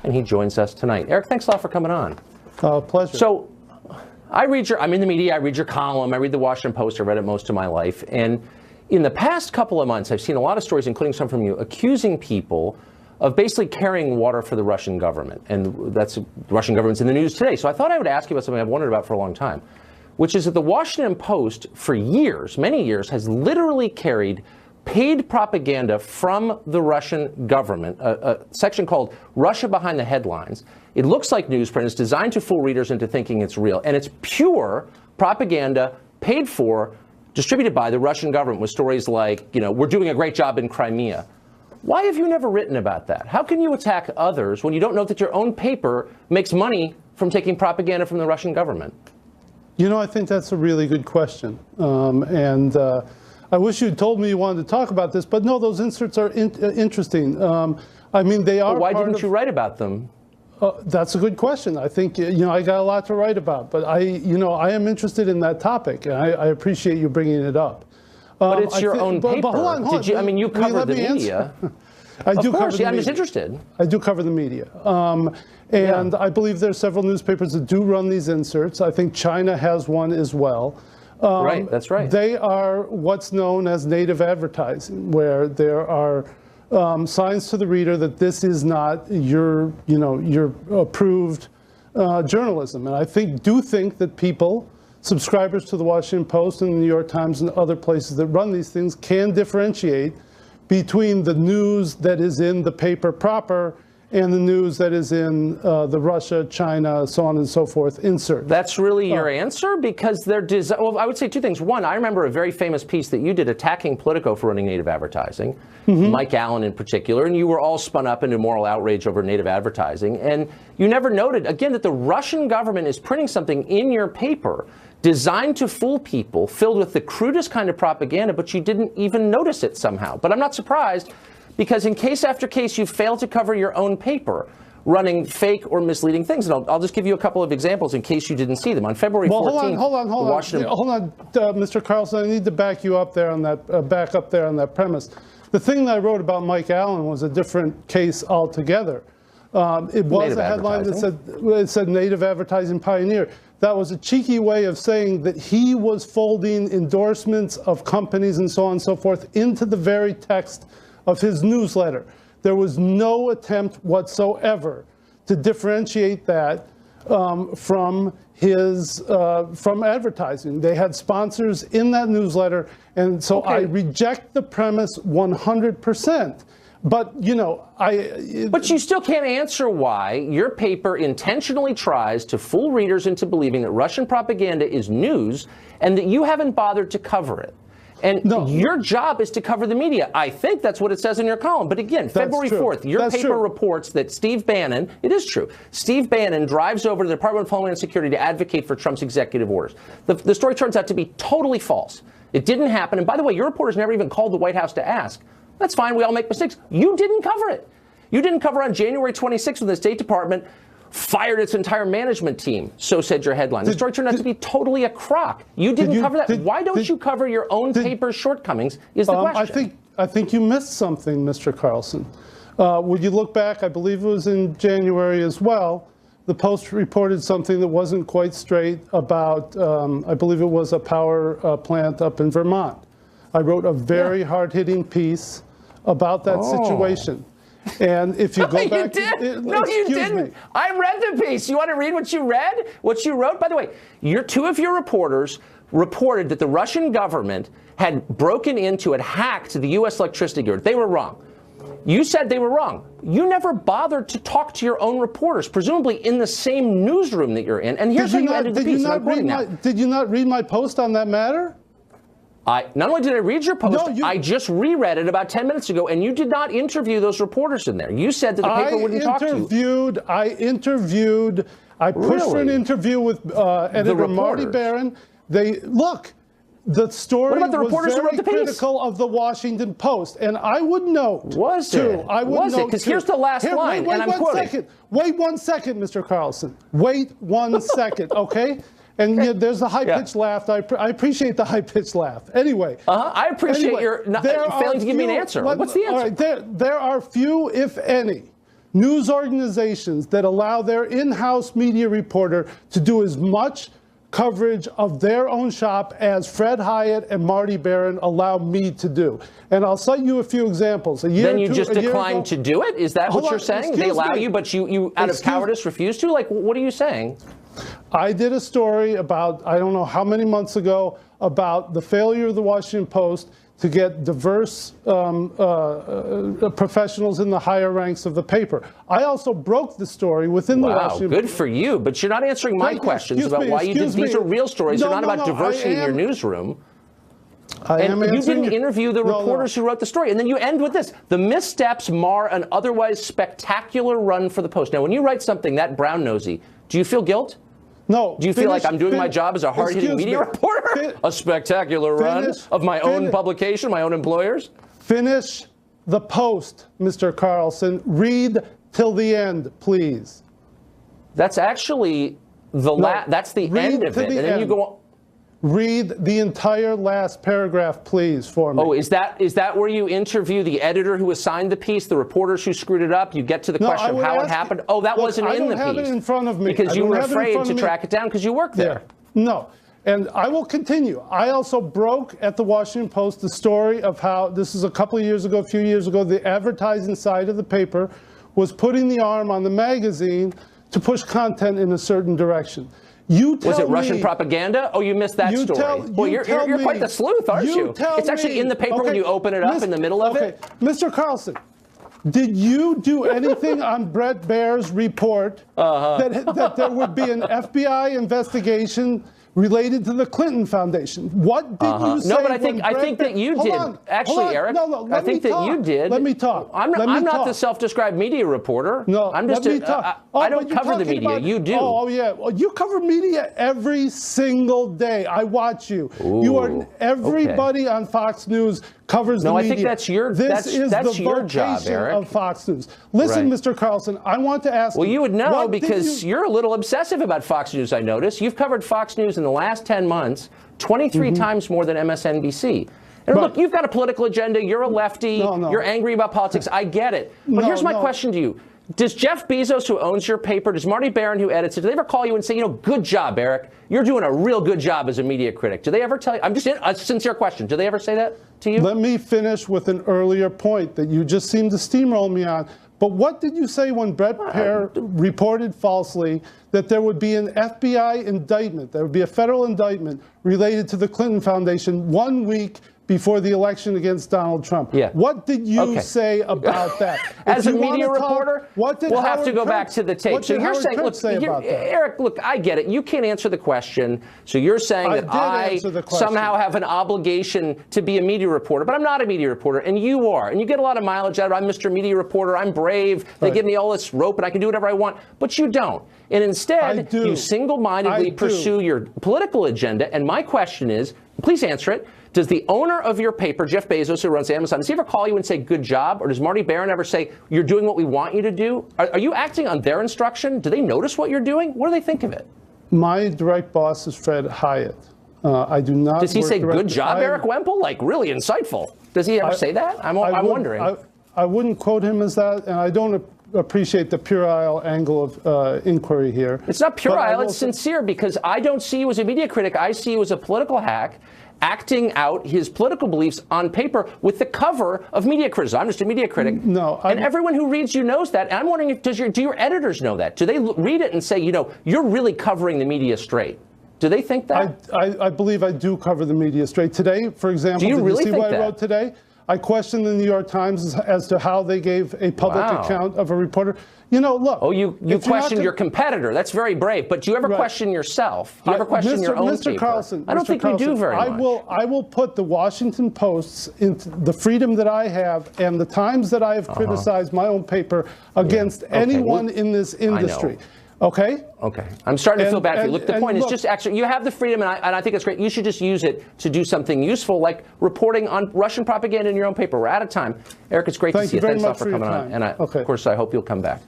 and he joins us tonight. Eric, thanks a lot for coming on. Pleasure. So, I'm in the media, I read your column, I read the Washington Post, I read it most of my life, and in the past couple of months, I've seen a lot of stories, including some from you, accusing people of basically carrying water for the Russian government. And that's the Russian government's in the news today. So I thought I would ask you about something I've wondered about for a long time, which is that the Washington Post, for years, many years, has literally carried paid propaganda from the Russian government, a section called Russia Behind the Headlines. It looks like newsprint. It's designed to fool readers into thinking it's real. And it's pure propaganda paid for, distributed by the Russian government with stories like, we're doing a great job in Crimea. Why have you never written about that? How can you attack others when you don't know that your own paper makes money from taking propaganda from the Russian government? I think that's a really good question. I wish you'd told me you wanted to talk about this, but no, those inserts are interesting. They are. But why didn't you write about them? That's a good question. I think, I got a lot to write about, but I am interested in that topic, and I appreciate you bringing it up. But it's your own paper. But hold on. You cover the media. I do cover the media. I'm just interested. I do cover the media. I believe there are several newspapers that do run these inserts. I think China has one as well. Right, that's right. They are what's known as native advertising, where there are signs to the reader that this is not your approved journalism. And I do think that people, subscribers to the Washington Post and the New York Times and other places that run these things, can differentiate between the news that is in the paper proper and the news that is in the Russia, China, so on and so forth insert. That's really your answer? Because they're well, I would say two things. One, I remember a very famous piece that you did attacking Politico for running native advertising, Mike Allen in particular, and you were all spun up into moral outrage over native advertising. And you never noted, again, that the Russian government is printing something in your paper designed to fool people, filled with the crudest kind of propaganda, but you didn't even notice it somehow. But I'm not surprised, because in case after case, you failed to cover your own paper, running fake or misleading things. And I'll just give you a couple of examples in case you didn't see them. On February 14th, hold on, Mr. Carlson. I need to back you up there on that, back up there on that premise. The thing that I wrote about Mike Allen was a different case altogether. It was native a headline that said native advertising pioneer. That was a cheeky way of saying that he was folding endorsements of companies and so on and so forth into the very text of his newsletter. There was no attempt whatsoever to differentiate that from advertising. They had sponsors in that newsletter, and so I reject the premise 100%. But, But you still can't answer why your paper intentionally tries to fool readers into believing that Russian propaganda is news and that you haven't bothered to cover it. And your job is to cover the media. I think that's what it says in your column. But again, February 4th, your paper reports that Steve Bannon, it is true, Steve Bannon drives over to the Department of Homeland Security to advocate for Trump's executive orders. The story turns out to be totally false. It didn't happen. And by the way, your reporters never even called the White House to ask. That's fine. We all make mistakes. You didn't cover it. You didn't cover on January 26th when the State Department fired its entire management team, so said your headline. The story turned out to be totally a crock. You didn't cover that. Why don't you cover your own paper's shortcomings is the question. I think you missed something, Mr. Carlson. Would you look back, I believe it was in January as well, the Post reported something that wasn't quite straight about, I believe it was a power plant up in Vermont. I wrote a very hard-hitting piece about that situation. And if you go back, no, you didn't. I read the piece. You want to read what you read? What you wrote? By the way, two of your reporters reported that the Russian government had broken into and hacked the U.S. electricity grid. They were wrong. You said they were wrong. You never bothered to talk to your own reporters, presumably in the same newsroom that you're in. And here's how you ended the piece. Did you not read my post on that matter? Not only did I read your post, I just reread it about 10 minutes ago, and you did not interview those reporters in there. You said that the paper wouldn't talk to you. I pushed for an interview with editor Marty Barron. The story was very critical of the Washington Post, and I would note, was it? Because here's the last line, and I'm quoting. Wait 1 second, Mr. Carlson. Wait 1 second, okay? And there's the high-pitched laugh. I appreciate the high-pitched laugh. Anyway. I appreciate your failing to give me an answer. What's the answer? All right, there are few, if any, news organizations that allow their in-house media reporter to do as much coverage of their own shop as Fred Hyatt and Marty Baron allow me to do. And I'll cite you a few examples. Then you just declined to do it? Is that what you're saying? They allow you, but you out of cowardice refuse to? Like, what are you saying? I did a story about, I don't know how many months ago, about the failure of the Washington Post to get diverse professionals in the higher ranks of the paper. I also broke the story within the Washington Post. Good for you, but you're not answering my questions about why you did. These are real stories. They're not about diversity in your newsroom. You didn't interview the reporters who wrote the story. And then you end with this. The missteps mar an otherwise spectacular run for the Post. Now, when you write something that brown-nosy, do you feel guilt? No. Do you feel like I'm doing my job as a hard-hitting media reporter? A spectacular run of my own publication, my own employers? Finish the Post, Mr. Carlson. Read till the end, please. That's actually that's the end of it. And then you go on. Read the entire last paragraph, please, for me. Oh, is that where you interview the editor who assigned the piece, the reporters who screwed it up? You get to the question of how it happened? Oh, that wasn't in the piece. I don't have it in front of me. Because you were afraid to track it down because you work there. No. And I will continue. I also broke at the Washington Post the story of how, this is a couple of years ago, a few years ago, the advertising side of the paper was putting the arm on the magazine to push content in a certain direction. Was it Russian propaganda? Oh, you missed that story. Well, you're quite the sleuth, aren't you? It's actually in the paper when you open it up in the middle of it. Mr. Carlson, did you do anything on Bret Baier's report that there would be an FBI investigation related to the Clinton Foundation? What did you say? No, but I think that you did. Actually, Eric, I think that you did. Let me talk. I'm not the self-described media reporter. No, I'm just I don't cover the media. You do. Oh, yeah. Well, you cover media every single day. I watch you. Ooh, everybody on Fox News covers the media. No, I think that's your job, Eric. Of Fox News. Listen, Mr. Carlson, I want to ask you. Well, you would know because you're a little obsessive about Fox News, I notice. You've covered Fox News in the last 10 months 23 times more than MSNBC. And look, you've got a political agenda. You're a lefty. You're angry about politics. I get it. But here's my question to you. Does Jeff Bezos, who owns your paper, does Marty Baron, who edits it, do they ever call you and say, good job, Eric. You're doing a real good job as a media critic. Do they ever tell you? I'm just a sincere question. Do they ever say that to you? Let me finish with an earlier point that you just seemed to steamroll me on. But what did you say when Bret Baier reported falsely that there would be an FBI indictment, there would be a federal indictment related to the Clinton Foundation 1 week before the election against Donald Trump? Yeah. What did you say about that? As a media reporter, we'll have to go back to the tape. What did Howard Kurtz say about that? Eric, look, I get it. You can't answer the question. So you're saying that I somehow have an obligation to be a media reporter, but I'm not a media reporter, and you are. And you get a lot of mileage out of it. I'm Mr. Media Reporter. I'm brave. They give me all this rope, and I can do whatever I want. But you don't. And instead, you single-mindedly pursue your political agenda. And my question is, please answer it. Does the owner of your paper, Jeff Bezos, who runs Amazon, does he ever call you and say, good job? Or does Marty Baron ever say, you're doing what we want you to do? Are you acting on their instruction? Do they notice what you're doing? What do they think of it? My direct boss is Fred Hyatt. I do not. Does he say, good job, Eric Wemple? Like, really insightful. Does he ever say that? I'm wondering. I wouldn't quote him as that, and I don't appreciate the puerile angle of inquiry here. It's not puerile, it's sincere, because I don't see you as a media critic. I see you as a political hack acting out his political beliefs on paper with the cover of media criticism. I'm just a media critic. No, and everyone who reads you knows that. And I'm wondering, do your editors know that? Do they read it and say, you're really covering the media straight? Do they think that? I believe I do cover the media straight. Today, for example, did you see what I wrote today? I questioned the New York Times as to how they gave a public account of a reporter. Look. Oh, you questioned your competitor. That's very brave. But do you ever question yourself? Do you ever question your own Mr. paper? Carlson, I don't think you do very much. I will put the Washington Post's, into the freedom that I have and the times that I have criticized my own paper against anyone in this industry. Okay? Okay. I'm starting to feel bad for you. Look, the point is just actually, you have the freedom, and I think it's great. You should just use it to do something useful, like reporting on Russian propaganda in your own paper. We're out of time. Eric, it's great to see you. Thanks a lot for coming on. And of course, I hope you'll come back.